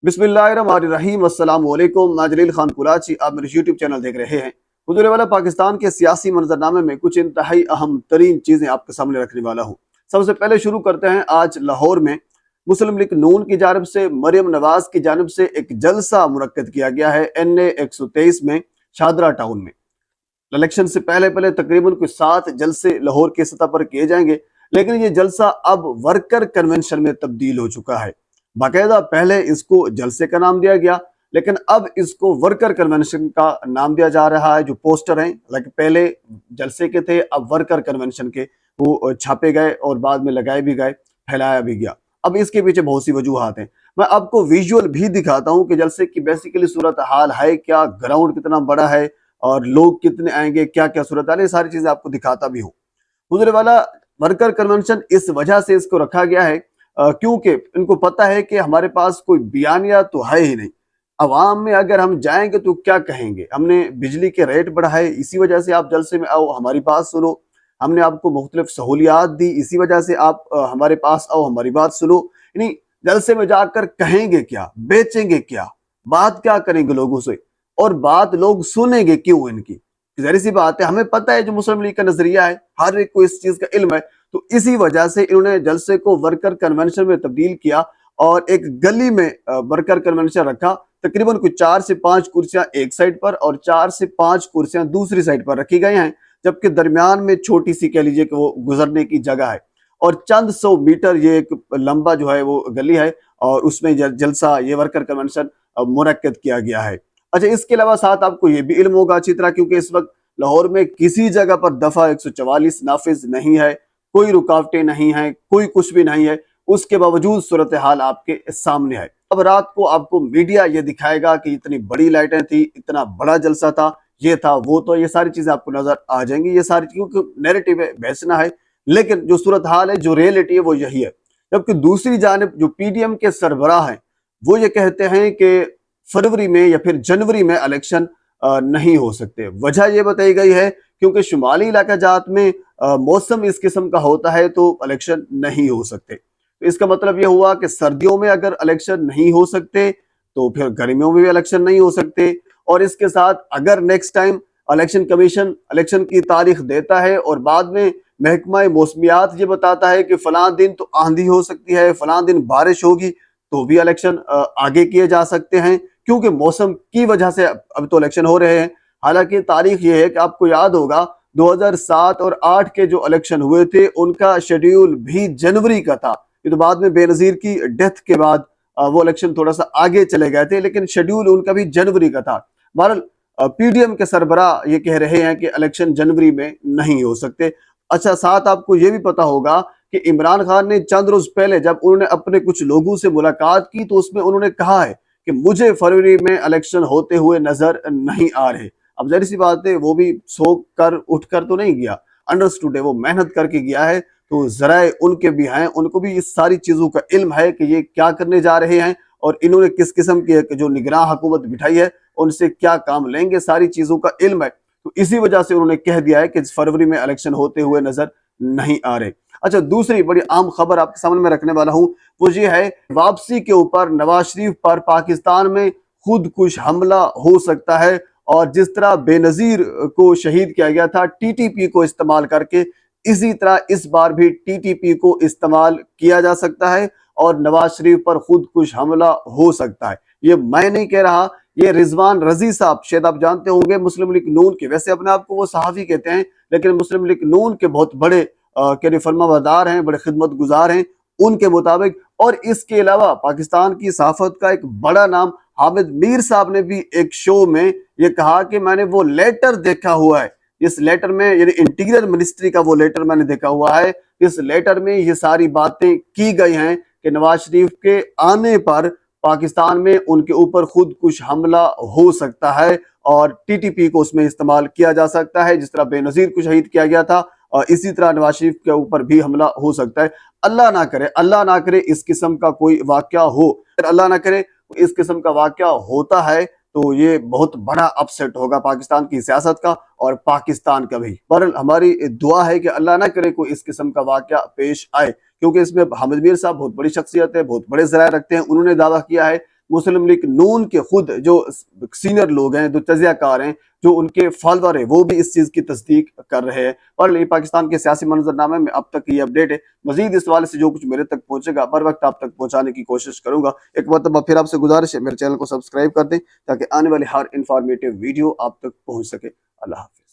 बिस्मिल्लाहिर्रहमानिर्रहीम। अस्सलाम वालेकुम। मैं जलील खान कुलाची, आप मेरे यूट्यूब चैनल देख रहे हैं। हुजूर वाला पाकिस्तान के सियासी मंजरनामे में कुछ इंतहाई अहम तरीन चीज़ें आपके सामने रखने वाला हूँ। सबसे पहले शुरू करते हैं। आज लाहौर में मुस्लिम लीग नून की जानब से, मरियम नवाज की जानब से एक जलसा मुनक्कद किया गया है NA 123 में, शादरा टाउन में। इलेक्शन से पहले पहले तकरीबन कुछ 7 जलसे लाहौर की सतह पर किए जाएंगे, लेकिन ये जलसा अब वर्कर कन्वेंशन में तब्दील हो चुका है। बाकायदा पहले इसको जलसे का नाम दिया गया, लेकिन अब इसको वर्कर कन्वेंशन का नाम दिया जा रहा है। जो पोस्टर हैं, लाइक पहले जलसे के थे, अब वर्कर कन्वेंशन के वो छापे गए और बाद में लगाए भी गए, फैलाया भी गया। अब इसके पीछे बहुत सी वजूहात हैं। मैं आपको विजुअल भी दिखाता हूं कि जलसे की बेसिकली सूरत हाल है क्या, ग्राउंड कितना बड़ा है और लोग कितने आएंगे, क्या क्या सूरत हाल है, सारी चीजें आपको दिखाता भी हूँ। गुजरे वाला वर्कर कन्वेंशन इस वजह से इसको रखा गया है क्योंकि इनको पता है कि हमारे पास कोई बयानिया तो है ही नहीं। अवाम में अगर हम जाएंगे तो क्या कहेंगे, हमने बिजली के रेट बढ़ाए, इसी वजह से आप जलसे में आओ, हमारी बात सुनो। हमने आपको मुख्तलिफ सहूलियात दी, इसी वजह से आप हमारे पास आओ, हमारी बात सुनो। यानी जलसे में जाकर कहेंगे क्या, बेचेंगे क्या, बात क्या करेंगे लोगों से, और बात लोग सुनेंगे क्यों इनकी। जाहिर सी बात है, हमें पता है जो मुस्लिम लीग का नजरिया है, हर एक को इस चीज का इल्म है। तो इसी वजह से इन्होंने जलसे को वर्कर कन्वेंशन में तब्दील किया और एक गली में वर्कर कन्वेंशन रखा। तकरीबन कुछ 4 से 5 कुर्सियां एक साइड पर और 4 से 5 कुर्सियां दूसरी साइड पर रखी गई हैं, जबकि दरमियान में छोटी सी कह लीजिए कि वो गुजरने की जगह है। और चंद 100 मीटर ये एक लंबा जो है वो गली है और उसमें जलसा, ये वर्कर कन्वेंशन मुनक्कद किया गया है। अच्छा, इसके अलावा साथ आपको ये भी इल्म होगा अच्छी तरह, क्योंकि इस वक्त लाहौर में किसी जगह पर दफा 144 नाफिज नहीं है, कोई रुकावटें नहीं है, कोई कुछ भी नहीं है। उसके बावजूद सूरत हाल आपके सामने है। अब रात को आपको मीडिया ये दिखाएगा कि इतनी बड़ी लाइटें थी, इतना बड़ा जलसा था, ये था वो, तो ये सारी चीजें आपको नजर आ जाएंगी। ये सारी चीजों को नैरेटिव है, बेचना है, लेकिन जो सूरत हाल है, जो रियलिटी है, वो यही है। जबकि दूसरी जानिब जो PDM के सरबराह हैं, वो ये कहते हैं कि फरवरी में या फिर जनवरी में इलेक्शन नहीं हो सकते। वजह यह बताई गई है क्योंकि शुमाली इलाका जात में मौसम इस किस्म का होता है तो इलेक्शन नहीं हो सकते। तो इसका मतलब यह हुआ कि सर्दियों में अगर इलेक्शन नहीं हो सकते तो फिर गर्मियों में भी इलेक्शन नहीं हो सकते। और इसके साथ अगर next time election commission election की तारीख देता है और बाद में महकमा मौसमियात ये बताता है कि फलां दिन तो आंधी हो सकती है, फलां दिन बारिश होगी, तो भी इलेक्शन आगे किए जा सकते हैं, क्योंकि मौसम की वजह से अब तो इलेक्शन हो रहे हैं। हालांकि तारीख ये है कि आपको याद होगा 2007 और 8 के जो इलेक्शन हुए थे उनका शेड्यूल भी जनवरी का था। ये तो बाद में बेनजीर की डेथ के बाद वो इलेक्शन थोड़ा सा आगे चले गए थे, लेकिन शेड्यूल उनका भी जनवरी का था। बहरहाल PDM के सरबराह ये कह रहे हैं कि इलेक्शन जनवरी में नहीं हो सकते। अच्छा, साथ आपको ये भी पता होगा कि इमरान खान ने चंद रोज पहले जब उन्होंने अपने कुछ लोगों से मुलाकात की तो उसमें उन्होंने कहा है कि मुझे फरवरी में इलेक्शन होते हुए नजर नहीं आ रहे। अब जाहिर सी बात है, वो भी सो कर उठ कर तो नहीं गया, अंडरस्टूड है, वो मेहनत करके गया है, तो जराए उनके भी हैं, उनको भी इस सारी चीजों का इल्म है कि ये क्या करने जा रहे हैं और इन्होंने किस किस्म की जो निगरान हुकूमत बिठाई है उनसे क्या काम लेंगे, सारी चीजों का इल्म है। तो इसी वजह से उन्होंने कह दिया है कि फरवरी में इलेक्शन होते हुए नजर नहीं आ रहे। अच्छा, दूसरी बड़ी अहम खबर आपके सामने मैं रखने वाला हूं, वो ये है वापसी के ऊपर नवाज शरीफ पर पाकिस्तान में खुदकुश हमला हो सकता है। और जिस तरह बेनजीर को शहीद किया गया था TTP को इस्तेमाल करके, इसी तरह इस बार भी TTP को इस्तेमाल किया जा सकता है और नवाज शरीफ पर खुदकुश हमला हो सकता है। ये मैं नहीं कह रहा, ये रिजवान रजी साहब, शायद आप जानते होंगे, मुस्लिम लीग नून के, वैसे अपने आप को वो सहाफी कहते हैं, लेकिन मुस्लिम लीग नून के बहुत बड़े फरमाबरदार हैं, बड़े खिदमत गुजार हैं, उनके मुताबिक। और इसके अलावा पाकिस्तान की सहाफत का एक बड़ा नाम हामिद मीर साहब ने भी एक शो में ये कहा कि मैंने वो लेटर देखा हुआ है, इस लेटर में, यानी इंटीरियर मिनिस्ट्री का वो लेटर मैंने देखा हुआ है, इस लेटर में ये सारी बातें की गई हैं कि नवाज शरीफ के आने पर पाकिस्तान में उनके ऊपर खुदकुश हमला हो सकता है और TTP को उसमें इस्तेमाल किया जा सकता है। जिस तरह बेनजीर को शहीद किया गया था, इसी तरह नवाज शरीफ के ऊपर भी हमला हो सकता है। अल्लाह ना करे, अल्लाह ना करे इस किस्म का कोई वाकया हो, अल्लाह ना करे इस किस्म का वाकया होता है तो ये बहुत बड़ा अपसेट होगा पाकिस्तान की सियासत का और पाकिस्तान का भी। पर हमारी दुआ है कि अल्लाह ना करे कोई इस किस्म का वाकया पेश आए, क्योंकि इसमें हामिद मीर साहब बहुत बड़ी शख्सियत है, बहुत बड़े ज़राए रखते हैं। उन्होंने दावा किया है مسلم لیگ نون کے خود جو سینئر لوگ ہیں، جو تجزیہ کار ہیں، جو ان کے فالوور ہیں، وہ بھی اس چیز کی تصدیق کر رہے ہیں۔ اور یہ پاکستان کے سیاسی منظرنامے میں اب تک یہ اپڈیٹ ہے۔ مزید اس حوالے سے جو کچھ میرے تک پہنچے گا بر وقت آپ تک پہنچانے کی کوشش کروں گا۔ ایک مرتبہ پھر آپ سے گزارش ہے، میرے چینل کو سبسکرائب کر دیں تاکہ آنے والی ہر انفارمیٹیو ویڈیو آپ تک پہنچ سکے۔ اللہ حافظ۔